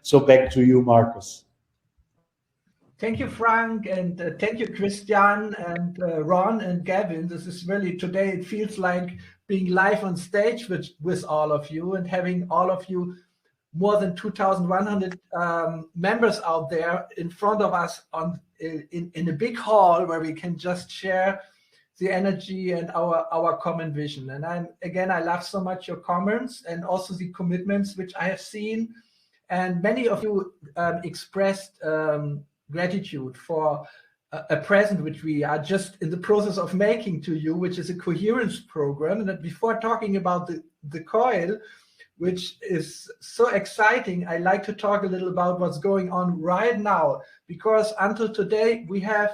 So back to you, Marcus. Thank you, Frank, and thank you, Christian, and Ron, and Gavin. This is really, today it feels like being live on stage with all of you, and having all of you, more than 2,100 members out there in front of us in a big hall where we can just share the energy and our common vision. And I love so much your comments and also the commitments which I have seen. And many of you expressed gratitude for a present which we are just in the process of making to you, which is a coherence program. And before talking about the Coil, which is so exciting, I like to talk a little about what's going on right now, because until today we have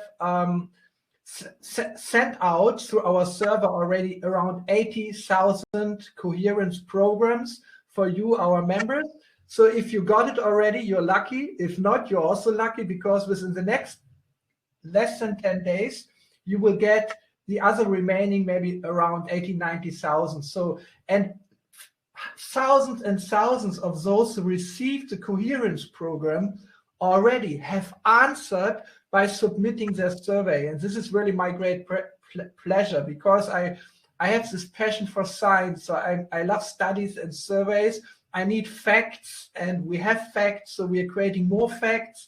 sent out through our server already around 80,000 coherence programs for you, our members. So if you got it already, you're lucky. If not, you're also lucky, because within the next less than 10 days, you will get the other remaining maybe around 80,000-90,000. So, and thousands and thousands of those who received the coherence program already have answered by submitting their survey. And this is really my great pleasure, because I have this passion for science. So I love studies and surveys. I need facts, and we have facts, so we are creating more facts.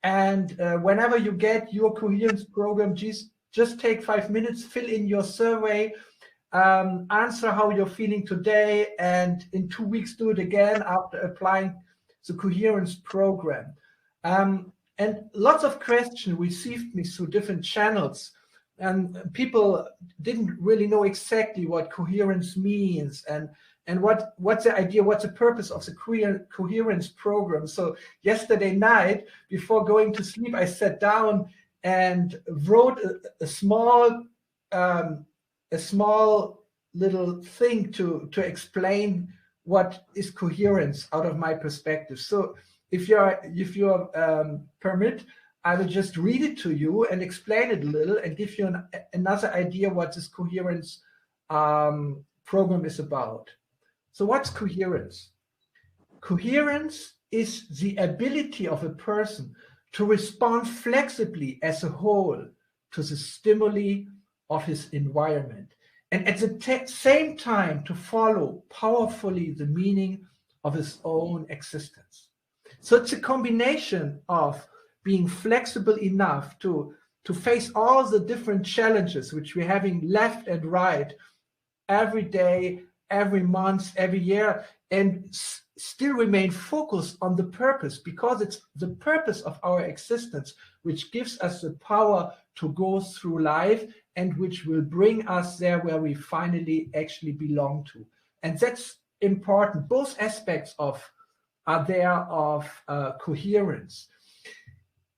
And whenever you get your coherence program, just take 5 minutes, fill in your survey, answer how you're feeling today, and in 2 weeks do it again after applying the coherence program. And lots of questions received me through different channels, and people didn't really know exactly what coherence means and what's the idea, what's the purpose of the coherence program. So yesterday night, before going to sleep, I sat down and wrote a small little thing to explain what is coherence out of my perspective. So if you're permit, I will just read it to you and explain it a little and give you another idea what this coherence program is about. So what's coherence? Coherence is the ability of a person to respond flexibly as a whole to the stimuli of his environment, and at the same time to follow powerfully the meaning of his own existence. So it's a combination of being flexible enough to face all the different challenges which we're having left and right every day, every month, every year, and still remain focused on the purpose, because it's the purpose of our existence which gives us the power to go through life and which will bring us there where we finally actually belong to. And that's important. Both aspects are there of coherence.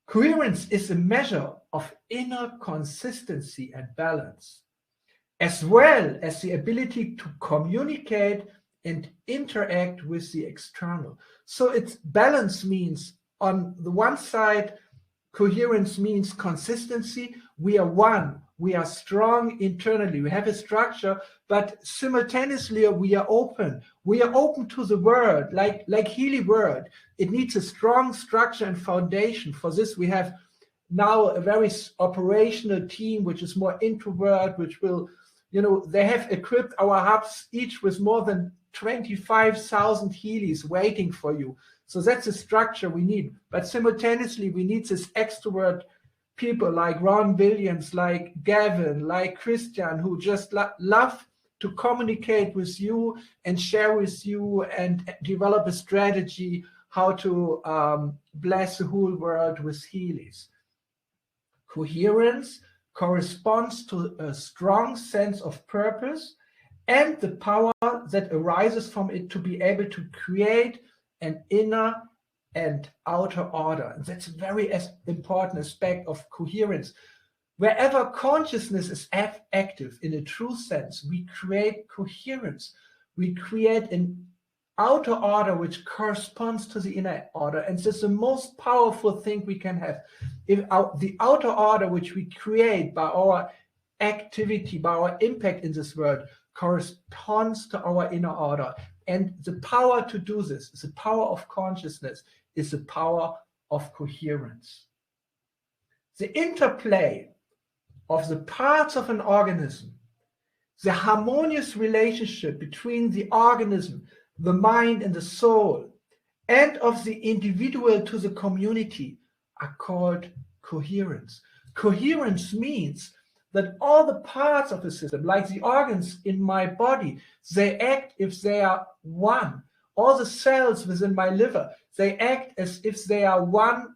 Coherence is a measure of inner consistency and balance, as well as the ability to communicate and interact with the external. So it's balance means, on the one side, coherence means consistency. We are one. We are strong internally. We have a structure, but simultaneously we are open. We are open to the world, like Healy word. It needs a strong structure and foundation. For this, we have now a very operational team, which is more introvert, which will, they have equipped our hubs each with more than 25,000 Healys waiting for you. So that's the structure we need. But simultaneously, we need this extrovert people like Ron Williams, like Gavin, like Christian, who just love to communicate with you and share with you and develop a strategy how to bless the whole world with Healys. Coherence corresponds to a strong sense of purpose and the power that arises from it to be able to create an inner and outer order. And that's a very important aspect of coherence. Wherever consciousness is active in a true sense, we create coherence. We create an outer order which corresponds to the inner order. And this is the most powerful thing we can have. If the outer order which we create by our activity, by our impact in this world, corresponds to our inner order, And the power to do this, the power of consciousness, is the power of coherence. The interplay of the parts of an organism, the harmonious relationship between the organism, the mind and the soul, and of the individual to the community are called coherence. Coherence means that all the parts of the system, like the organs in my body, they act if they are one. All the cells within my liver, they act as if they are one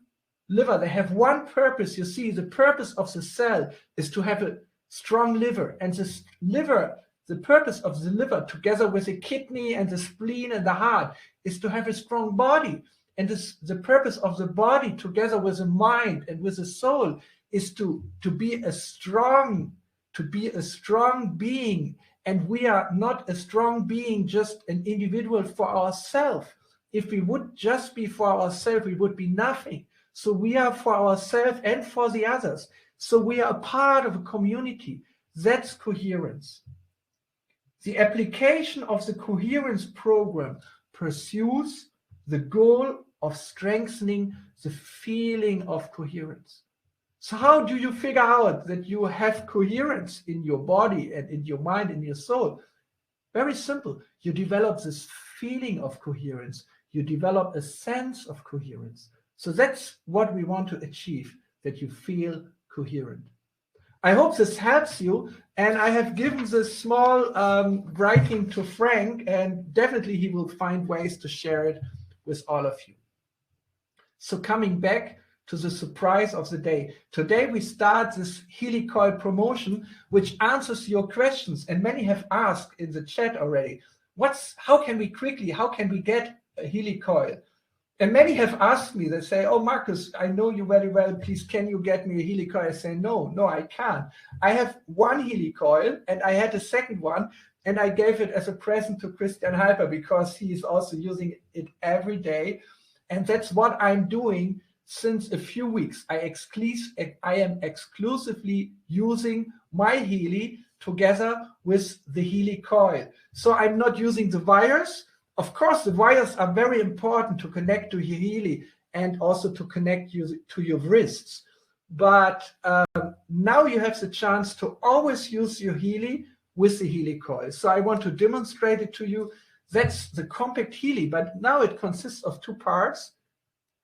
liver. They have one purpose. You see, the purpose of the cell is to have a strong liver. And this liver, the purpose of the liver, together with the kidney and the spleen and the heart, is to have a strong body. And the purpose of the body, together with the mind and with the soul, is to be a strong being. And we are not a strong being, just an individual for ourselves. If we would just be for ourselves, we would be nothing. So we are for ourselves and for the others. So we are a part of a community. That's coherence. The application of the coherence program pursues the goal of strengthening the feeling of coherence. So how do you figure out that you have coherence in your body and in your mind and your soul? Very simple. You develop this feeling of coherence. You develop a sense of coherence. So that's what we want to achieve, that you feel coherent. I hope this helps you, and I have given this small writing to Frank, and definitely he will find ways to share it with all of you. So coming back to the surprise of the day. Today we start this Healy Coil promotion, which answers your questions, and many have asked in the chat already, how can we get a Healy Coil? And many have asked me, they say, oh, Marcus, I know you very well, please, can you get me a Healy Coil? I say, no, I can't. I have one Healy Coil, and I had a second one, and I gave it as a present to Christian Hyper because he is also using it every day. And that's what I'm doing since a few weeks. I am exclusively using my Healy together with the Healy Coil. So I'm not using the wires. Of course, the wires are very important to connect to your Healy and also to connect you to your wrists. But now you have the chance to always use your Healy with the Healy Coil. So I want to demonstrate it to you. That's the compact Healy, but now it consists of two parts.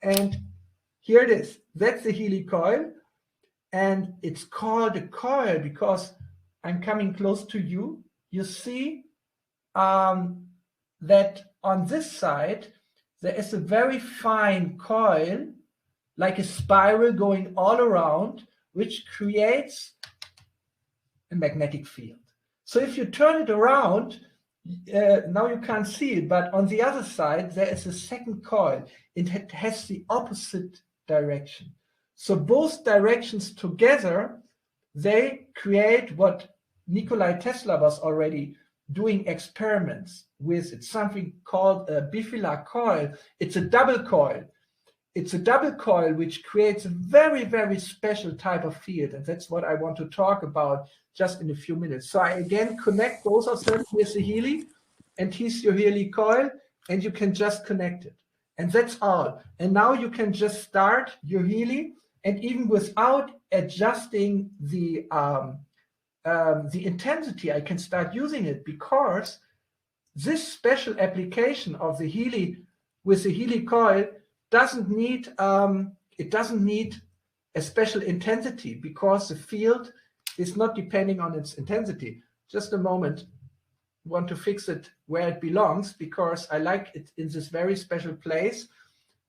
And here it is. That's the Healy Coil. And it's called a coil because I'm coming close to you. You see that on this side, there is a very fine coil, like a spiral going all around, which creates a magnetic field. So if you turn it around, now you can't see it, but on the other side, there is a second coil. It has the opposite direction. So both directions together, they create what Nikola Tesla was already doing experiments with. It's something called a bifilar coil. It's a double coil. It's a double coil which creates a very, very special type of field. And that's what I want to talk about just in a few minutes. So I again connect both of them. Here's the Healy, and here's your Healy coil, and you can just connect it. And that's all. And now you can just start your Healy, and even without adjusting the intensity, I can start using it because this special application of the Healy with the Healy coil doesn't need a special intensity because the field is not depending on its intensity. Just a moment. I want to fix it where it belongs because I like it in this very special place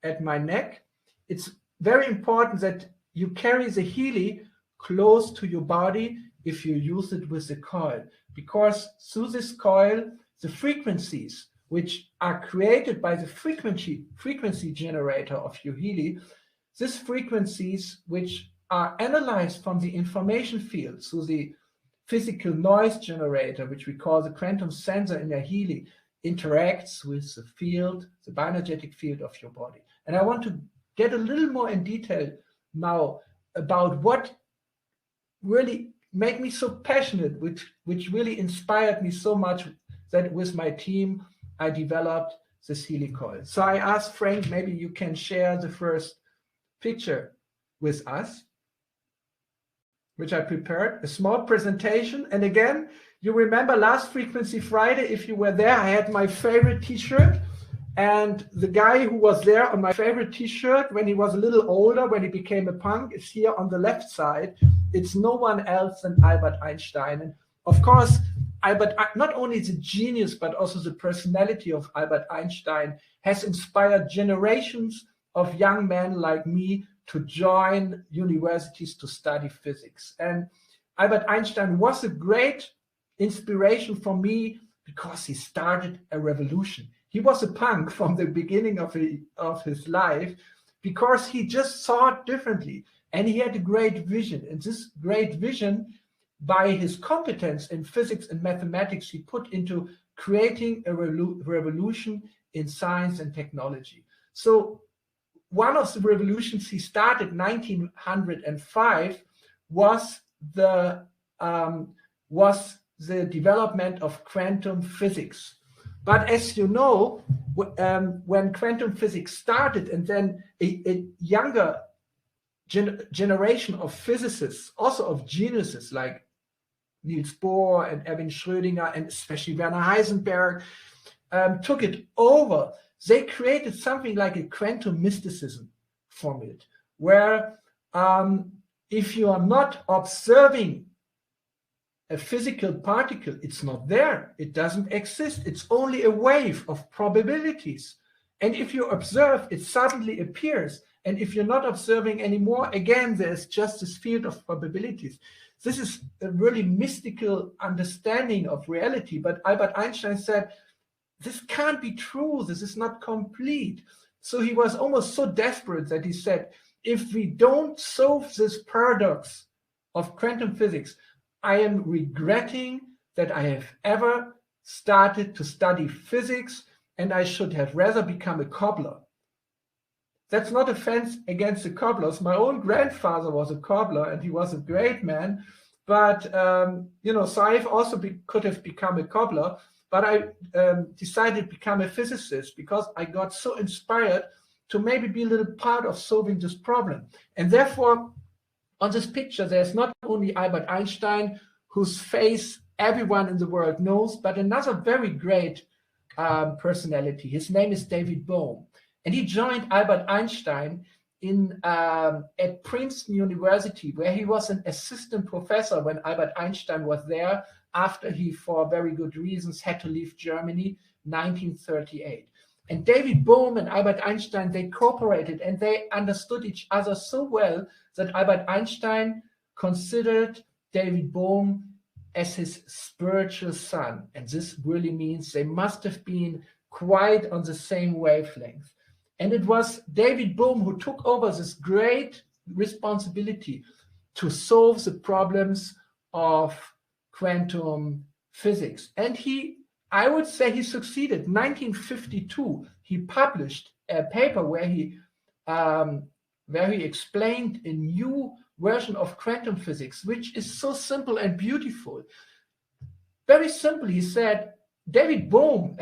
at my neck. It's very important that you carry the Healy close to your body if you use it with the coil, because through this coil, the frequencies which are created by the frequency generator of your Healy, these frequencies which are analyzed from the information field through the physical noise generator, which we call the quantum sensor in your Healy, interacts with the field, the bioenergetic field of your body. And I want to get a little more in detail now about what really made me so passionate, which really inspired me so much, that with my team I developed this Healy coil. So I asked Frank, maybe you can share the first picture with us, which I prepared, a small presentation. And again, you remember last Frequency Friday, if you were there, I had my favorite t-shirt. And the guy who was there on my favorite t-shirt when he was a little older, when he became a punk, is here on the left side. It's no one else than Albert Einstein. And of course, Albert, not only the genius, but also the personality of Albert Einstein has inspired generations of young men like me to join universities to study physics. And Albert Einstein was a great inspiration for me because he started a revolution. He was a punk from the beginning of his life because he just saw it differently. And he had a great vision. And this great vision, by his competence in physics and mathematics, he put into creating a revolution in science and technology. So one of the revolutions he started in 1905 was the development of quantum physics. But as you know, when quantum physics started, and then a younger generation of physicists, also of geniuses like Niels Bohr and Erwin Schrödinger and especially Werner Heisenberg, took it over, they created something like a quantum mysticism from it, where if you are not observing a physical particle, it's not there, it doesn't exist, it's only a wave of probabilities. And if you observe, it suddenly appears. And if you're not observing anymore, again, there's just this field of probabilities. This is a really mystical understanding of reality. But Albert Einstein said, this can't be true, this is not complete. So he was almost so desperate that he said, if we don't solve this paradox of quantum physics, I am regretting that I have ever started to study physics, and I should have rather become a cobbler. That's not offense against the cobblers. My own grandfather was a cobbler, and he was a great man. But, so I've also could have become a cobbler, but I decided to become a physicist because I got so inspired to maybe be a little part of solving this problem. And therefore, on this picture, there's not only Albert Einstein, whose face everyone in the world knows, but another very great personality. His name is David Bohm. And he joined Albert Einstein at Princeton University, where he was an assistant professor when Albert Einstein was there, after he, for very good reasons, had to leave Germany in 1938. And David Bohm and Albert Einstein, they cooperated and they understood each other so well that Albert Einstein considered David Bohm as his spiritual son. And this really means they must have been quite on the same wavelength. And it was David Bohm who took over this great responsibility to solve the problems of quantum physics. And I would say he succeeded. In 1952, he published a paper where he explained a new version of quantum physics, which is so simple and beautiful. Very simply, he said, David Bohm,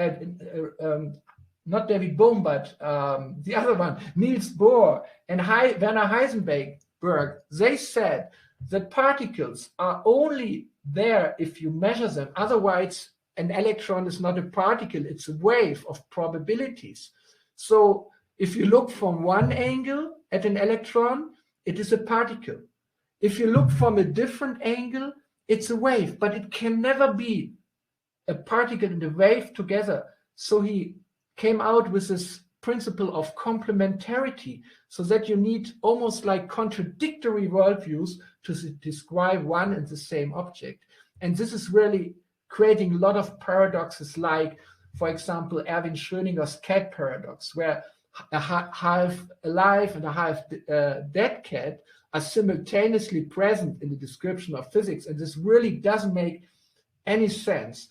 not David Bohm, but the other one, Niels Bohr and Werner Heisenberg, they said that particles are only there if you measure them. Otherwise, an electron is not a particle, it's a wave of probabilities. So if you look from one angle at an electron, it is a particle. If you look from a different angle, it's a wave, but it can never be a particle and a wave together. So he came out with this principle of complementarity, so that you need almost like contradictory worldviews to describe one and the same object. And this is really creating a lot of paradoxes, like, for example, Erwin Schrödinger's cat paradox, where a half alive and a half dead cat are simultaneously present in the description of physics. And this really doesn't make any sense.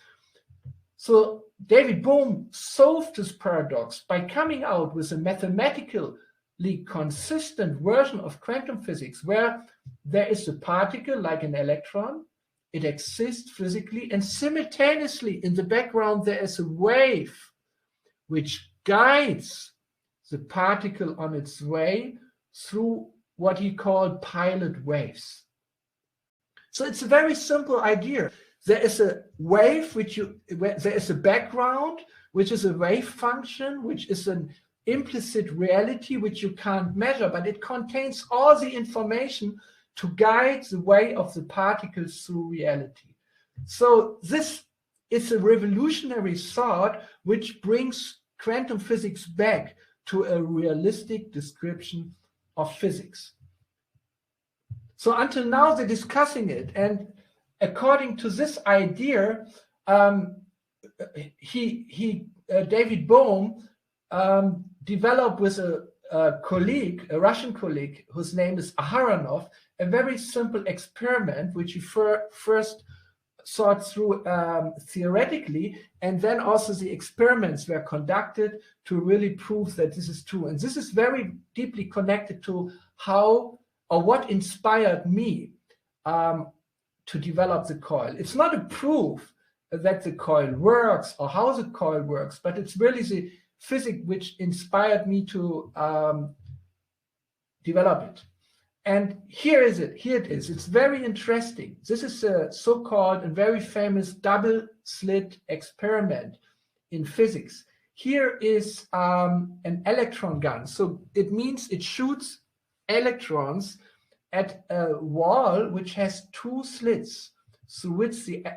So David Bohm solved this paradox by coming out with a mathematically consistent version of quantum physics, where there is a particle like an electron, it exists physically, and simultaneously in the background there is a wave which guides the particle on its way through what he called pilot waves. So it's a very simple idea. There is a wave there is a background, which is a wave function, which is an implicit reality which you can't measure, but it contains all the information to guide the way of the particles through reality. So this is a revolutionary thought which brings quantum physics back to a realistic description of physics. So until now they're discussing it, and according to this idea, David Bohm developed with a colleague, a Russian colleague, whose name is Aharonov, a very simple experiment which he first thought through theoretically, and then also the experiments were conducted to really prove that this is true. And this is very deeply connected to how or what inspired me to develop the coil. It's not a proof that the coil works or how the coil works, but it's really the physics which inspired me to develop it. And here it is. It's very interesting. This is a so-called and very famous double slit experiment in physics. Here is an electron gun. So it means it shoots electrons at a wall which has two slits through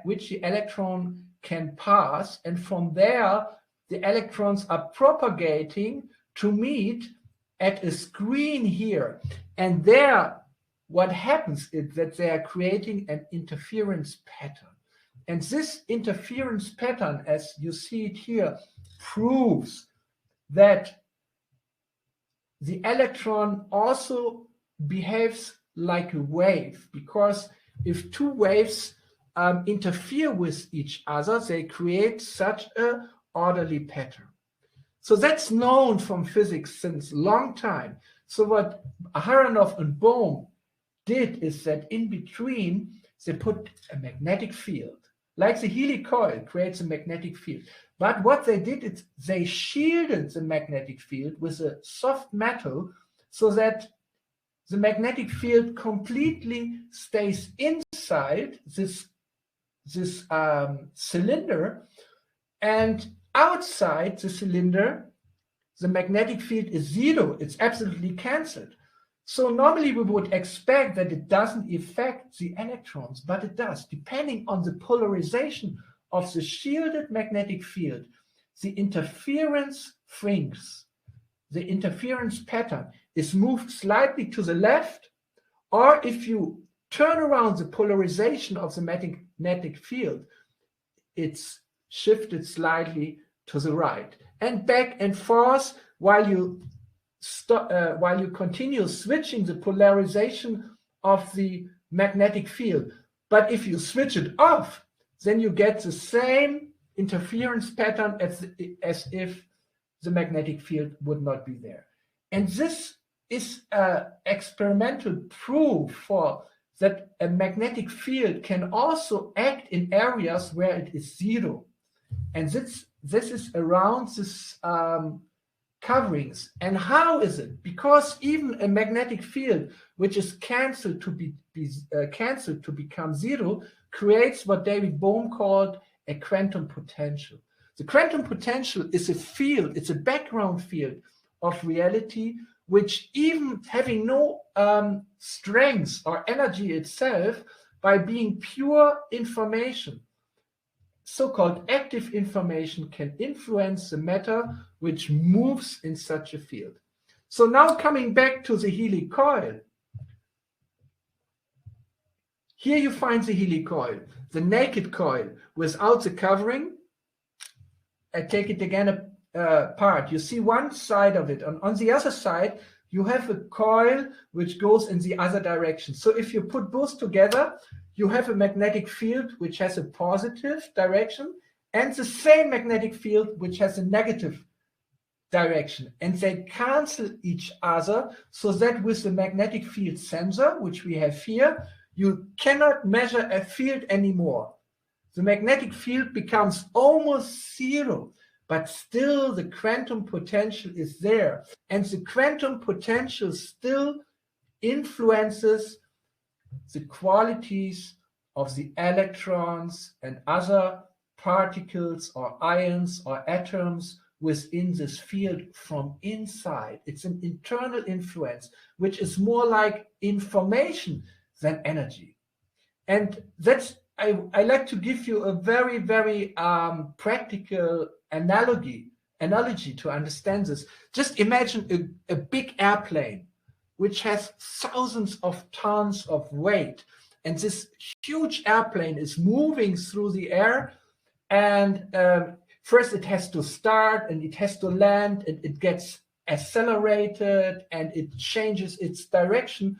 which the electron can pass, and from there the electrons are propagating to meet at a screen here. And there what happens is that they are creating an interference pattern. And this interference pattern, as you see it here, proves that the electron also behaves like a wave, because if two waves interfere with each other, they create such an orderly pattern. So that's known from physics since a long time. So what Aharonov and Bohm did is that in between they put a magnetic field, like the Healy coil creates a magnetic field. But what they did is they shielded the magnetic field with a soft metal so that the magnetic field completely stays inside this cylinder, and outside the cylinder, the magnetic field is zero. It's absolutely cancelled. So normally we would expect that it doesn't affect the electrons, but it does. Depending on the polarization of the shielded magnetic field, the interference shrinks. The interference pattern is moved slightly to the left, or if you turn around the polarization of the magnetic field, it's shifted slightly to the right, and back and forth while you continue switching the polarization of the magnetic field. But if you switch it off, then you get the same interference pattern as if the magnetic field would not be there. And this is an experimental proof for that a magnetic field can also act in areas where it is zero. And this is around this coverings. And how is it? Because even a magnetic field which is cancelled to become zero creates what David Bohm called a quantum potential. The quantum potential is a field, it's a background field of reality, which even having no strength or energy itself, by being pure information, so-called active information, can influence the matter which moves in such a field. So now coming back to the Healy coil. Here you find the Healy coil, the naked coil without the covering. I take it again apart. You see one side of it. On the other side, you have a coil which goes in the other direction. So if you put both together, you have a magnetic field which has a positive direction and the same magnetic field which has a negative direction. And they cancel each other so that with the magnetic field sensor, which we have here, you cannot measure a field anymore. The magnetic field becomes almost zero. but still the quantum potential is there. And the quantum potential still influences the qualities of the electrons and other particles or ions or atoms within this field from inside. It's an internal influence, which is more like information than energy. And that's, I like to give you a very, very practical analogy to understand this. Just imagine a big airplane which has thousands of tons of weight, and this huge airplane is moving through the air, and first it has to start and it has to land, and it gets accelerated and it changes its direction.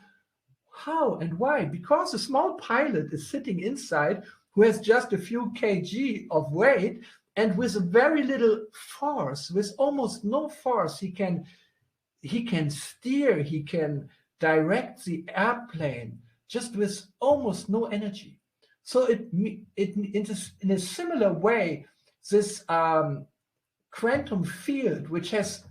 How and why? Because a small pilot is sitting inside who has just a few kg of weight, and with a very little force, with almost no force, he can steer, he can direct the airplane just with almost no energy. So in a similar way, this quantum field, which has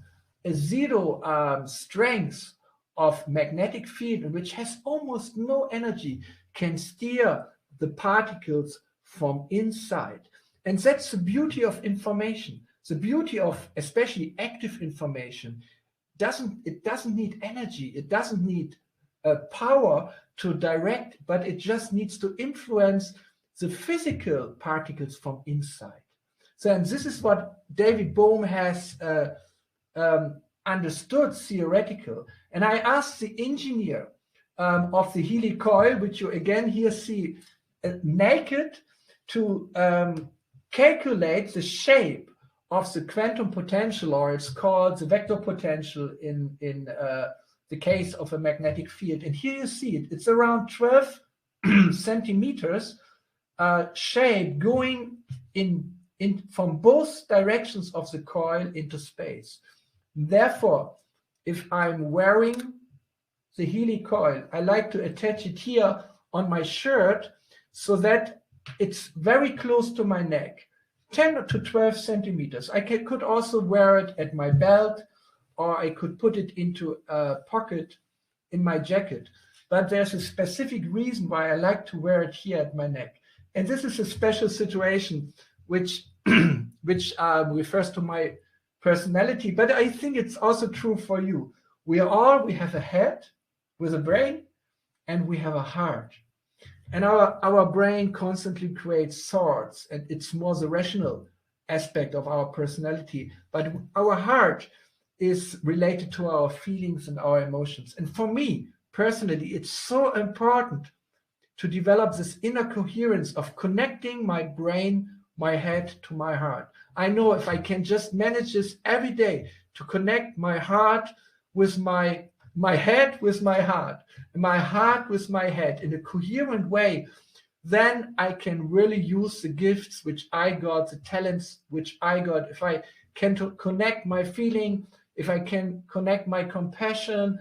a zero strength of magnetic field and which has almost no energy, can steer the particles from inside. And that's the beauty of information. The beauty of especially active information, it doesn't need energy, it doesn't need power to direct, but it just needs to influence the physical particles from inside. So, and this is what David Bohm has understood theoretical. And I asked the engineer of the Healy coil, which you again here see naked, to calculate the shape of the quantum potential, or it's called the vector potential in the case of a magnetic field. And here you see it. It's around 12 centimeters shape going in from both directions of the coil into space. Therefore, if I'm wearing the Healy coil, I like to attach it here on my shirt so that it's very close to my neck, 10 to 12 centimeters. I could also wear it at my belt, or I could put it into a pocket in my jacket. But there's a specific reason why I like to wear it here at my neck. And this is a special situation which refers to my personality, but I think it's also true for you. We have a head with a brain, and we have a heart. And our brain constantly creates thoughts, and it's more the rational aspect of our personality. But our heart is related to our feelings and our emotions. And for me, personally, it's so important to develop this inner coherence of connecting my brain, my head to my heart. I know if I can just manage this every day to connect my heart with my head with my heart, and my heart with my head in a coherent way, then I can really use the gifts which I got, the talents which I got. If I can connect my feeling, if I can connect my compassion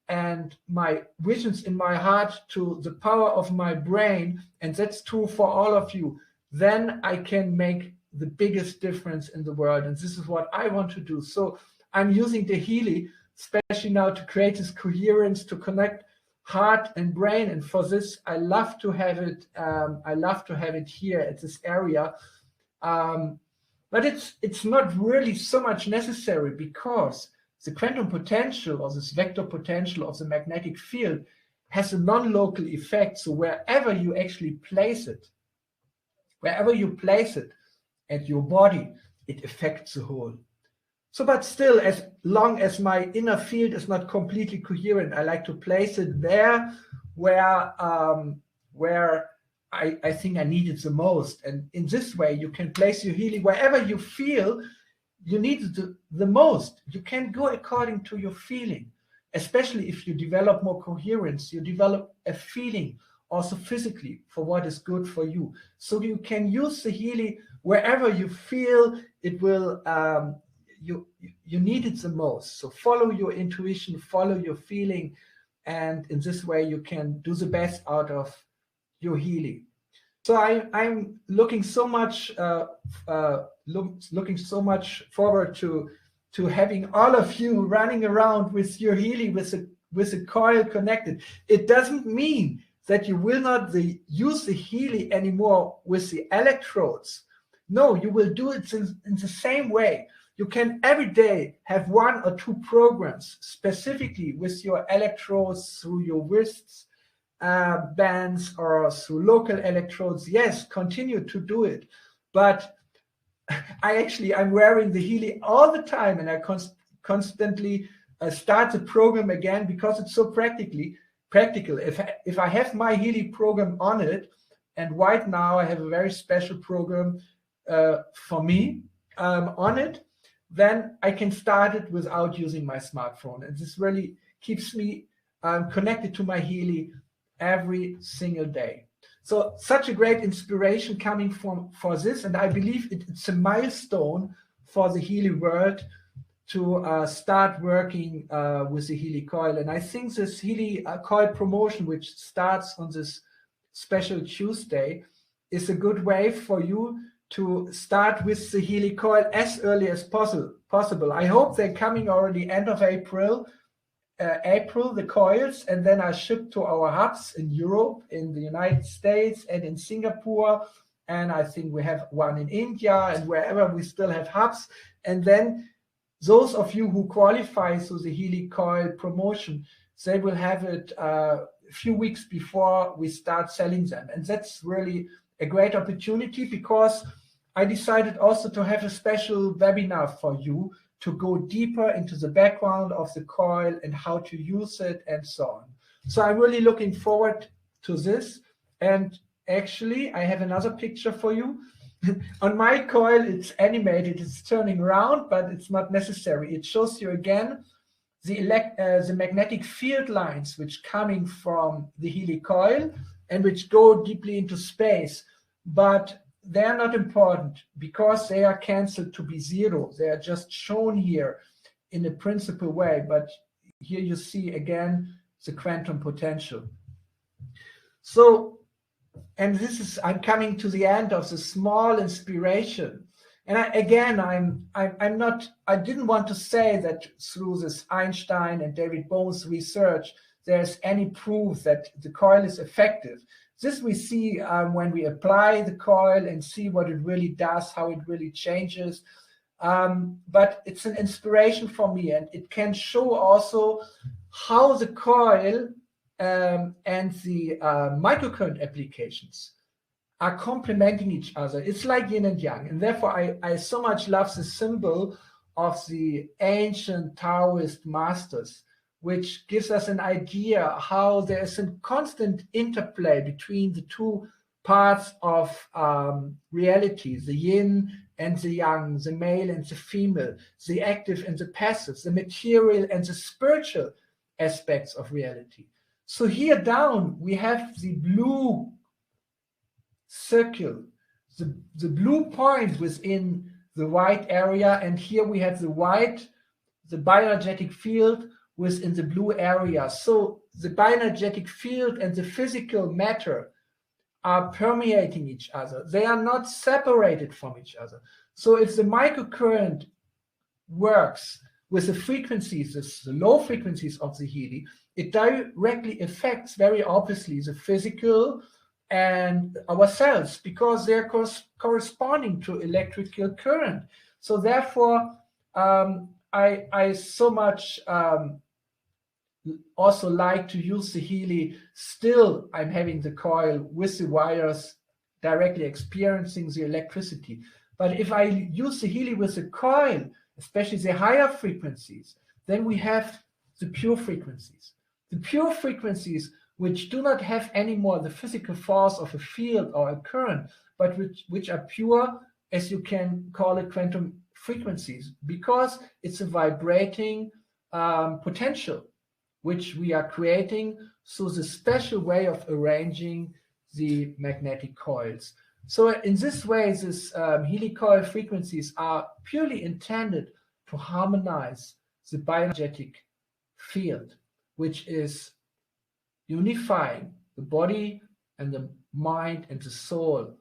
and my visions in my heart to the power of my brain, and that's true for all of you, then I can make the biggest difference in the world. And this is what I want to do. So I'm using the Healy, especially now, to create this coherence, to connect heart and brain. And for this, I love to have it. I love to have it here at this area. But it's not really so much necessary, because the quantum potential, or this vector potential of the magnetic field, has a non-local effect. So wherever you actually place it, at your body, it affects the whole. So, but still, as long as my inner field is not completely coherent, I like to place it there where I think I need it the most. And in this way, you can place your Healy wherever you feel you need it the most. You can go according to your feeling, especially if you develop more coherence, you develop a feeling also physically for what is good for you. So you can use the Healy wherever you feel it will, you need it the most. So follow your intuition, follow your feeling, and in this way you can do the best out of your Healy. So I'm looking so much forward to having all of you running around with your Healy with a coil connected. It doesn't mean that you will not use the Healy anymore with the electrodes. No, you will do it in the same way. You can every day have 1 or 2 programs specifically with your electrodes through your wrists, bands, or through local electrodes. Yes, continue to do it. But I'm wearing the Healy all the time, and I constantly start the program again because it's so practical. If I have my Healy program on it, and right now I have a very special program for me on it, then I can start it without using my smartphone. And this really keeps me connected to my Healy every single day. So such a great inspiration coming for this, and I believe it's a milestone for the Healy world to start working with the Healy coil. And I think this Healy coil promotion, which starts on this special Tuesday, is a good way for you to start with the Healy coil as early as possible. I hope they're coming already end of April, the coils, and then are shipped to our hubs in Europe, in the United States, and in Singapore. And I think we have one in India, and wherever we still have hubs. And then those of you who qualify through the Healy coil promotion, they will have it a few weeks before we start selling them. And that's really a great opportunity, because I decided also to have a special webinar for you to go deeper into the background of the coil and how to use it and so on. So I'm really looking forward to this. And actually, I have another picture for you. On my coil, it's animated, it's turning around, but it's not necessary. It shows you again the magnetic field lines which coming from the Healy coil and which go deeply into space. But they're not important because they are cancelled to be zero. They are just shown here in a principal way. But here you see again the quantum potential. So, and this is, I'm coming to the end of the small inspiration. And I didn't want to say that through this Einstein and David Bohm's research, there's any proof that the coil is effective. This we see when we apply the coil and see what it really does, how it really changes. But it's an inspiration for me, and it can show also how the coil and the microcurrent applications are complementing each other. It's like yin and yang, and therefore I so much love the symbol of the ancient Taoist masters, which gives us an idea how there is a constant interplay between the two parts of reality, the yin and the yang, the male and the female, the active and the passive, the material and the spiritual aspects of reality. So here down, we have the blue circle, the blue point within the white area, and here we have the white, the bioenergetic field within the blue area. So the bioenergetic field and the physical matter are permeating each other. They are not separated from each other. So if the microcurrent works with the frequencies, the low frequencies of the Healy, it directly affects very obviously the physical and our cells, because they're corresponding to electrical current. So therefore, I so much also like to use the Healy. Still, I'm having the coil with the wires directly experiencing the electricity. But if I use the Healy with the coil, especially the higher frequencies, then we have the pure frequencies. The pure frequencies which do not have anymore the physical force of a field or a current, but which are pure, as you can call it, quantum frequencies, because it's a vibrating potential which we are creating through the special way of arranging the magnetic coils. So in this way, these Healy coil frequencies are purely intended to harmonize the bioenergetic field, which is unifying the body and the mind, and the soul,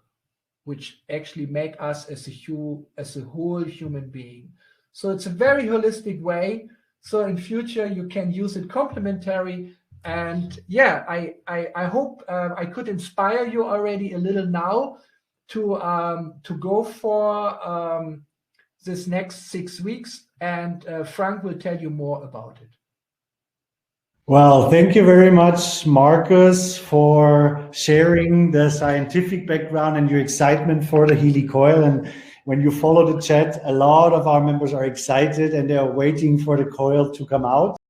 which actually make us as a whole human being. So it's a very holistic way. So in future you can use it complementary. And yeah, I hope I could inspire you already a little now to go for this next 6 weeks. And Frank will tell you more about it. Well, thank you very much, Marcus, for sharing the scientific background and your excitement for the Healy Coil. And when you follow the chat, a lot of our members are excited and they are waiting for the coil to come out.